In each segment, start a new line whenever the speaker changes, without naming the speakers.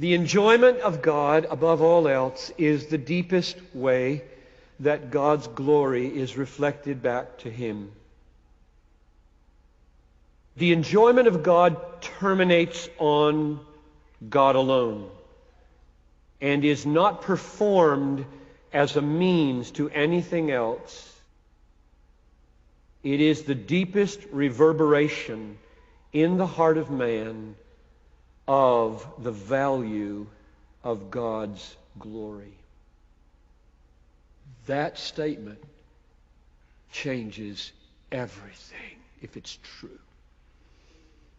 The enjoyment of God, above all else, is the deepest way that God's glory is reflected back to Him. The enjoyment of God terminates on God alone and is not performed as a means to anything else. It is the deepest reverberation in the heart of man of the value of God's glory. That statement changes everything if it's true.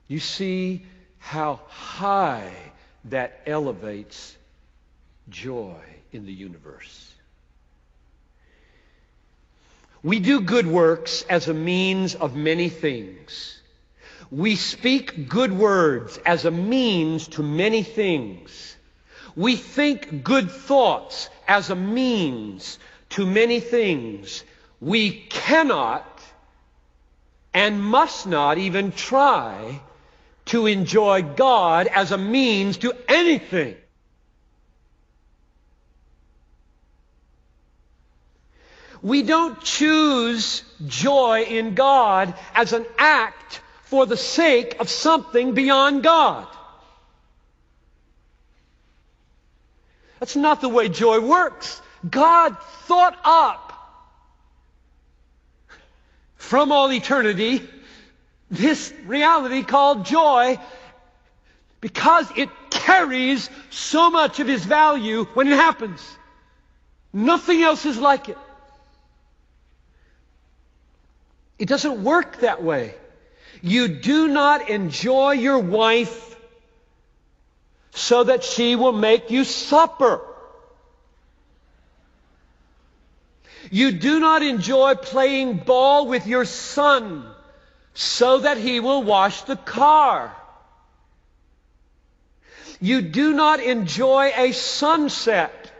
You see how high that elevates joy in the universe. We do good works as a means of many things. We speak good words as a means to many things. We think good thoughts as a means to many things. We cannot and must not even try to enjoy God as a means to anything. We don't choose joy in God as an act for the sake of something beyond God. That's not the way joy works. God thought up from all eternity this reality called joy because it carries so much of His value when it happens. Nothing else is like it. It doesn't work that way. You do not enjoy your wife so that she will make you supper. You do not enjoy playing ball with your son so that he will wash the car. You do not enjoy a sunset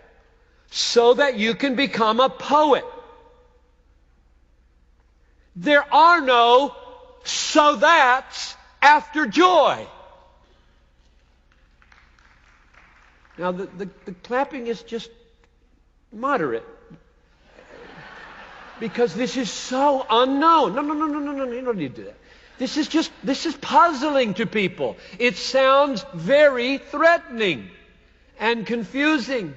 so that you can become a poet. There are no so that's after joy. Now the clapping is just moderate because this is so unknown. No, you don't need to do that. This is puzzling to people. It sounds very threatening and confusing.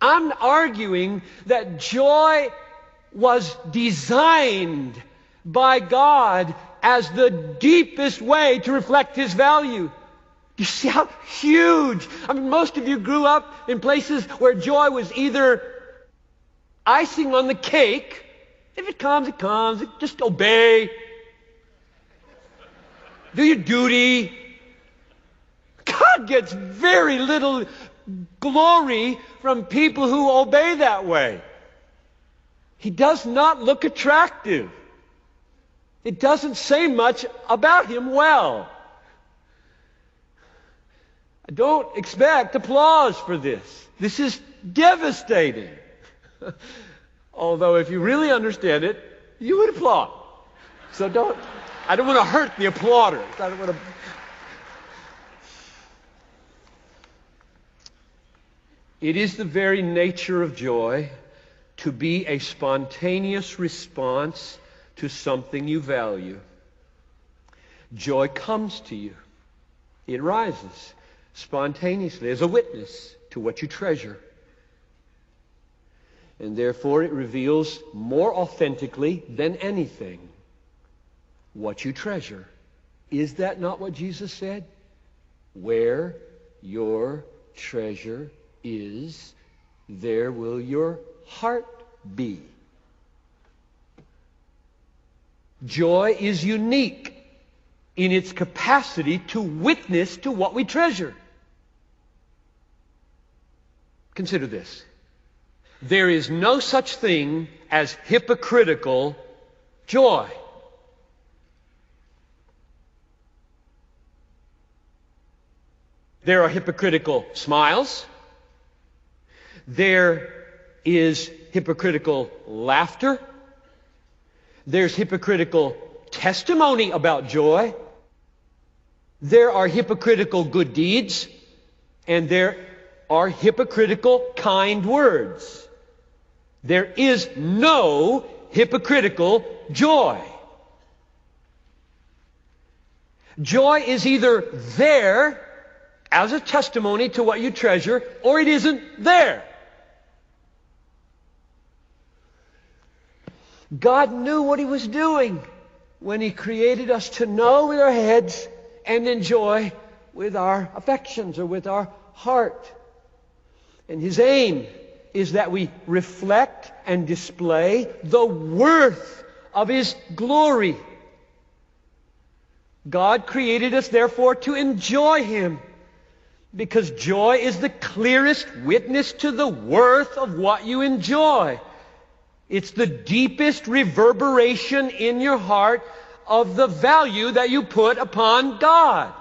I'm arguing that joy was designed by God as the deepest way to reflect His value. You see how huge? I mean, most of you grew up in places where joy was either icing on the cake. If it comes, it comes. Just obey. Do your duty. God gets very little glory from people who obey that way. He does not look attractive. It doesn't say much about Him well. I don't expect applause for this. This is devastating. Although if you really understand it, you would applaud. So I don't want to hurt the applauders. I don't want to. It is the very nature of joy to be a spontaneous response to something you value. Joy comes to you. It rises spontaneously as a witness to what you treasure. And therefore it reveals more authentically than anything what you treasure. Is that not what Jesus said? Where your treasure is, there will your heart be. Joy is unique in its capacity to witness to what we treasure. Consider this. There is no such thing as hypocritical joy. There are hypocritical smiles. There is hypocritical laughter. There's hypocritical testimony about joy. There are hypocritical good deeds and there are hypocritical kind words. There is no hypocritical joy. Joy is either there as a testimony to what you treasure, or it isn't there. God knew what He was doing when He created us to know with our heads and enjoy with our affections or with our heart. And His aim is that we reflect and display the worth of His glory. God created us, therefore, to enjoy Him, because joy is the clearest witness to the worth of what you enjoy. It's the deepest reverberation in your heart of the value that you put upon God.